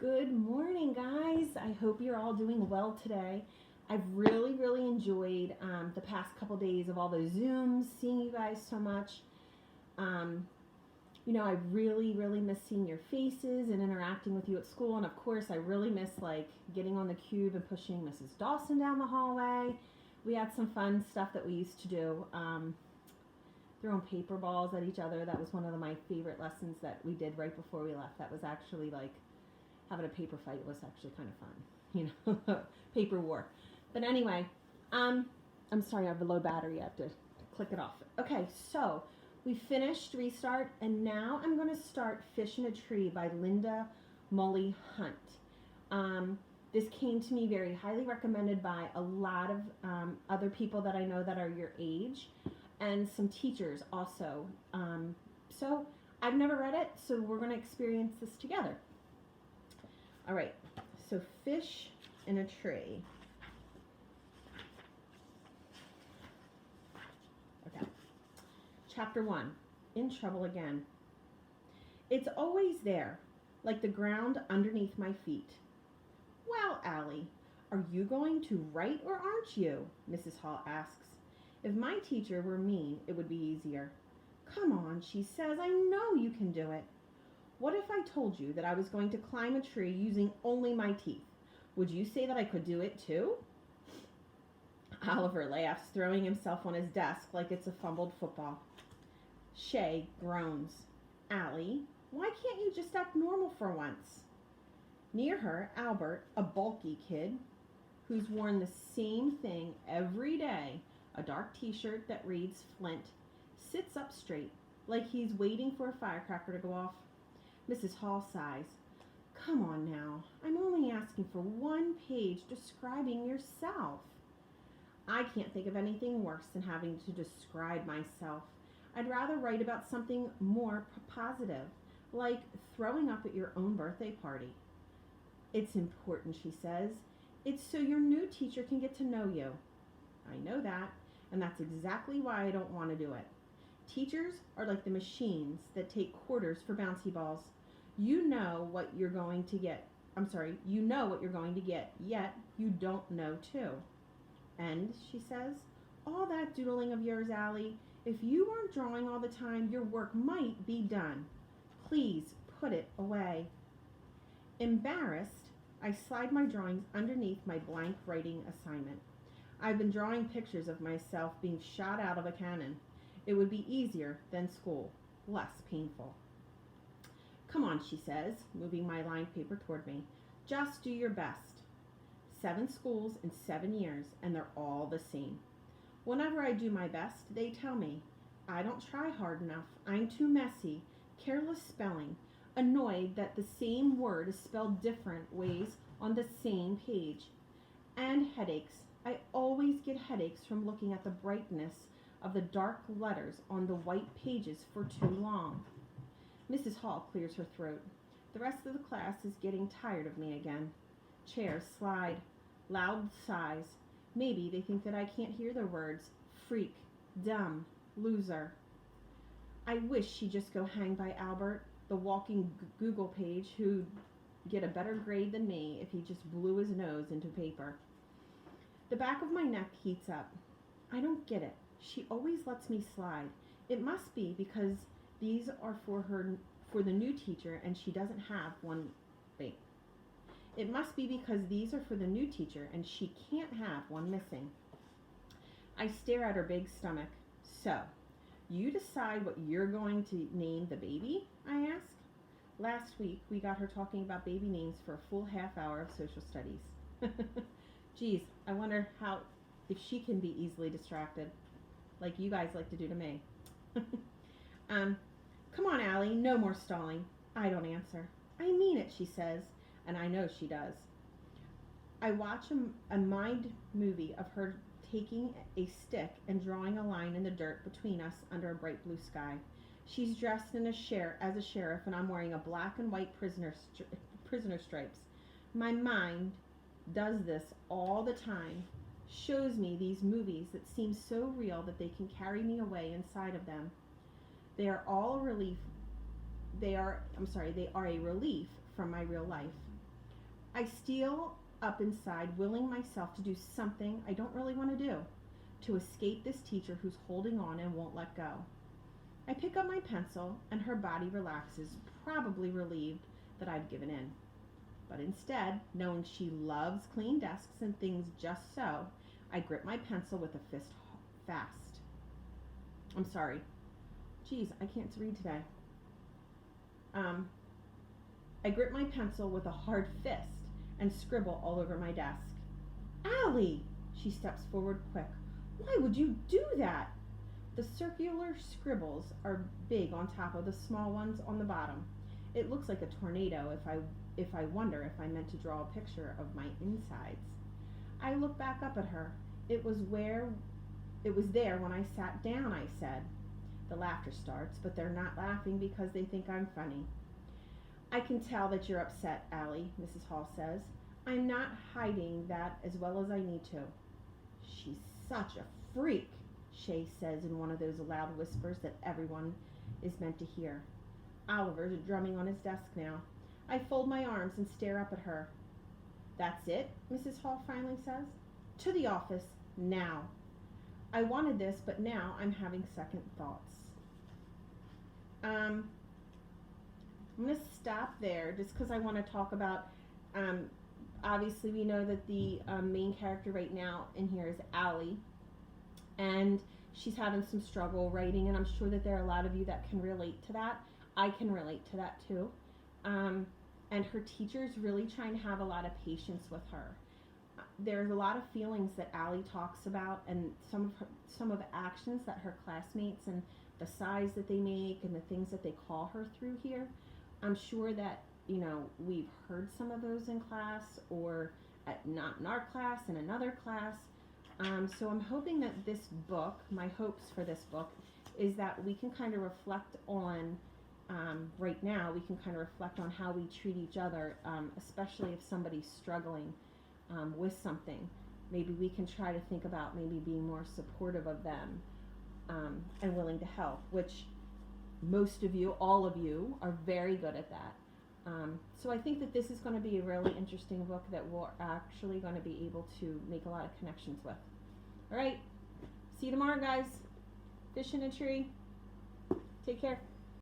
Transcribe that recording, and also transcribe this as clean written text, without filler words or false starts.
Good morning, guys. I hope you're all doing well today. I've really enjoyed the past couple days of all the Zooms, seeing you guys so much. Um, I really miss seeing your faces and interacting with you at school. And of course, I really miss like getting on the cube and pushing Mrs. Dawson down the hallway. We had some fun stuff that we used to do. Throwing paper balls at each other. That was one of my favorite lessons that we did right before we left. That was actually like having a paper fight was actually kind of fun, paper war. But anyway, I'm sorry, I have a low battery. I have to click it off. Okay, so we finished Restart, and now I'm going to start Fish in a Tree by Linda Molly Hunt. This came to me very highly recommended by a lot of other people that I know that are your age, and some teachers also. So I've never read it, so we're going to experience this together. All right, so Fish in a Tree. Okay. Chapter 1, In Trouble Again. It's always there, like the ground underneath my feet. Well, Allie, are you going to write or aren't you? Mrs. Hall asks. If my teacher were mean, it would be easier. Come on, she says, I know you can do it. What if I told you that I was going to climb a tree using only my teeth? Would you say that I could do it too? Oliver laughs, throwing himself on his desk like it's a fumbled football. Shay groans. Allie, why can't you just act normal for once? Near her, Albert, a bulky kid who's worn the same thing every day, a dark t-shirt that reads Flint, sits up straight, like he's waiting for a firecracker to go off. Mrs. Hall sighs. Come on now, I'm only asking for one page describing yourself. I can't think of anything worse than having to describe myself. I'd rather write about something more positive, like throwing up at your own birthday party. It's important, she says. It's so your new teacher can get to know you. I know that, and that's exactly why I don't want to do it. Teachers are like the machines that take quarters for bouncy balls. You know what you're going to get. You know what you're going to get, yet you don't know too. And, she says, all that doodling of yours, Allie, if you weren't drawing all the time, your work might be done. Please put it away. Embarrassed, I slide my drawings underneath my blank writing assignment. I've been drawing pictures of myself being shot out of a cannon. It would be easier than school, less painful. Come on, she says, moving my lined paper toward me. Just do your best. 7 schools in 7 years, and they're all the same. Whenever I do my best, they tell me, I don't try hard enough, I'm too messy, careless spelling, annoyed that the same word is spelled different ways on the same page. And headaches. I always get headaches from looking at the brightness of the dark letters on the white pages for too long. Mrs. Hall clears her throat. The rest of the class is getting tired of me again. Chairs slide. Loud sighs. Maybe they think that I can't hear their words. Freak. Dumb. Loser. I wish she'd just go hang by Albert, the walking Google page, who'd get a better grade than me if he just blew his nose into paper. The back of my neck heats up. I don't get it. She always lets me slide. It must be because these are for the new teacher and she doesn't have one. Wait. It must be because these are for the new teacher and she can't have one missing. I stare at her big stomach. So, you decide what you're going to name the baby? I ask. Last week we got her talking about baby names for a full half hour of social studies. Geez, I wonder if she can be easily distracted, like you guys like to do to me. Come on, Allie, no more stalling. I don't answer. I mean it, she says, and I know she does. I watch a mind movie of her taking a stick and drawing a line in the dirt between us under a bright blue sky. She's dressed as a sheriff, and I'm wearing a black and white prisoner stripes. My mind does this all the time, shows me these movies that seem so real that they can carry me away inside of them. They are a relief from my real life. I steal up inside, willing myself to do something I don't really want to do, to escape this teacher who's holding on and won't let go. I pick up my pencil, and her body relaxes, probably relieved that I've given in. But instead, knowing she loves clean desks and things just so, I grip my pencil with a fist fast. I'm sorry. Geez, I can't read today. I grip my pencil with a hard fist and scribble all over my desk. Allie! She steps forward quick. Why would you do that? The circular scribbles are big on top of the small ones on the bottom. It looks like a tornado if I wonder if I meant to draw a picture of my insides. I look back up at her. It was there when I sat down, I said. The laughter starts, but they're not laughing because they think I'm funny. I can tell that you're upset, Allie, Mrs. Hall says. I'm not hiding that as well as I need to. She's such a freak, Shay says in one of those loud whispers that everyone is meant to hear. Oliver's drumming on his desk now. I fold my arms and stare up at her. That's it, Mrs. Hall finally says. To the office, now. I wanted this, but now I'm having second thoughts. I'm going to stop there just because I want to talk about, obviously we know that the main character right now in here is Allie, and she's having some struggle writing, and I'm sure that there are a lot of you that can relate to that. I can relate to that too. And her teacher's really trying to have a lot of patience with her. There's a lot of feelings that Allie talks about, and some of the actions that her classmates and the size that they make and the things that they call her through here. I'm sure that, we've heard some of those in class, or not in our class, in another class. So I'm hoping that this book, my hopes for this book, is that we can kind of reflect on, right now, we can kind of reflect on how we treat each other, especially if somebody's struggling with something. Maybe we can try to think about maybe being more supportive of them and willing to help, which most of you, all of you, are very good at that. So I think that this is going to be a really interesting book that we're actually going to be able to make a lot of connections with. All right, see you tomorrow, guys. Fish in a tree. Take care.